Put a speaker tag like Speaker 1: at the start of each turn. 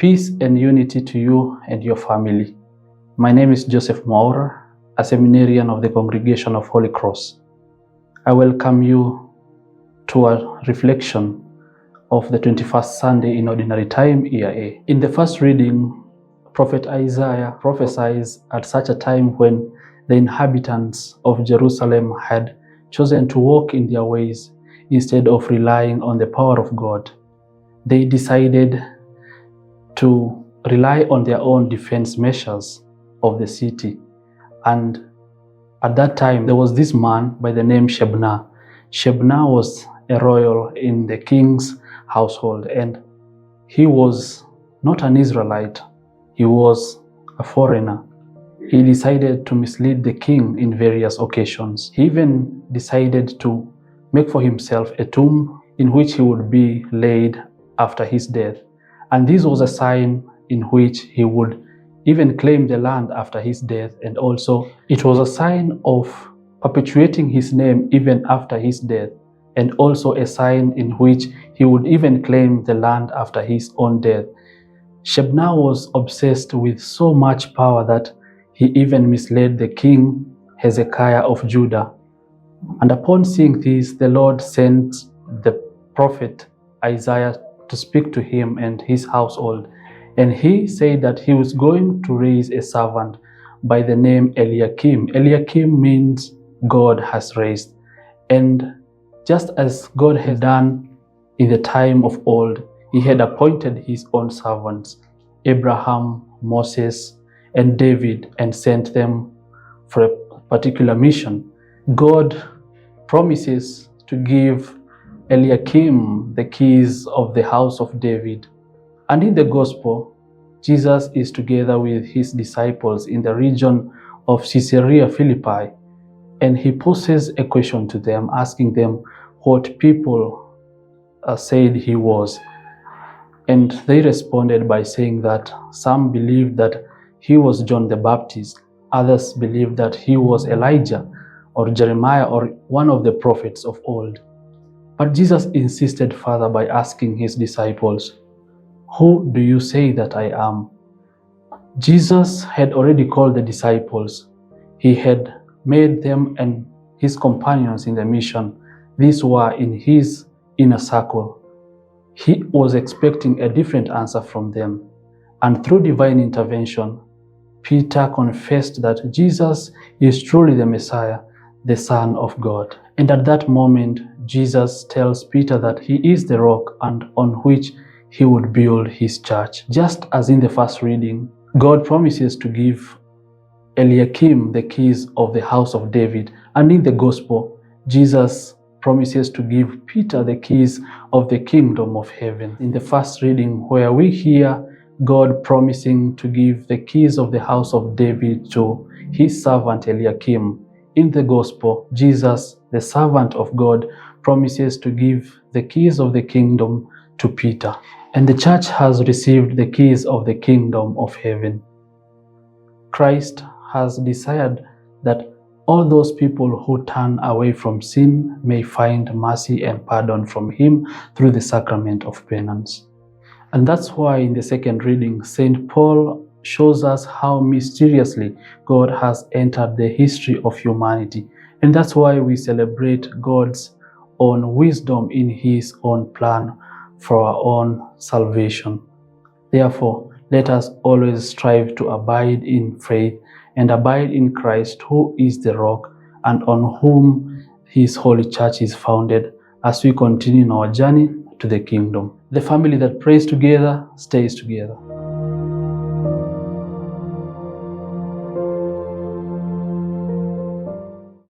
Speaker 1: Peace and unity to you and your family. My name is Joseph Mwaura, a seminarian of the Congregation of Holy Cross. I welcome you to a reflection of the 21st Sunday in Ordinary Time, Year A. In the first reading, Prophet Isaiah prophesies at such a time when the inhabitants of Jerusalem had chosen to walk in their ways instead of relying on the power of God. They decided to rely on their own defense measures of the city. And at that time, there was this man by the name Shebna. Shebna was a royal in the king's household, and he was not an Israelite. He was a foreigner. He decided to mislead the king in various occasions. He even decided to make for himself a tomb in which he would be laid after his death. And this was a sign in which he would even claim the land after his death, and also it was a sign of perpetuating his name even after his death, and also a sign in which he would even claim the land after his own death. Shebna was obsessed with so much power that he even misled the king Hezekiah of Judah. And upon seeing this, the Lord sent the prophet Isaiah to speak to him and his household. And he said that he was going to raise a servant by the name Eliakim. Eliakim means God has raised. And just as God had done in the time of old, he had appointed his own servants, Abraham, Moses, and David, and sent them for a particular mission. God promises to give Eliakim the keys of the house of David. And in the gospel, Jesus is together with his disciples in the region of Caesarea Philippi, and he poses a question to them, asking them what people said he was. And they responded by saying that some believed that he was John the Baptist, others believed that he was Elijah or Jeremiah or one of the prophets of old. But Jesus insisted further by asking his disciples, "Who do you say that I am?" Jesus had already called the disciples. He had made them and his companions in the mission. These were in his inner circle. He was expecting a different answer from them. And through divine intervention, Peter confessed that Jesus is truly the Messiah, the Son of God. And at that moment, Jesus tells Peter that he is the rock and on which he would build his church. Just as in the first reading, God promises to give Eliakim the keys of the house of David. And in the gospel, Jesus promises to give Peter the keys of the kingdom of heaven. In the first reading, where we hear God promising to give the keys of the house of David to his servant Eliakim, in the gospel, Jesus, the servant of God, promises to give the keys of the kingdom to Peter. And the church has received the keys of the kingdom of heaven. Christ has desired that all those people who turn away from sin may find mercy and pardon from him through the sacrament of penance. And that's why in the second reading, St. Paul shows us how mysteriously God has entered the history of humanity. And that's why we celebrate God's own wisdom in his own plan for our own salvation. Therefore, let us always strive to abide in faith and abide in Christ, who is the rock and on whom his holy church is founded, as we continue in our journey to the kingdom. The family that prays together stays together.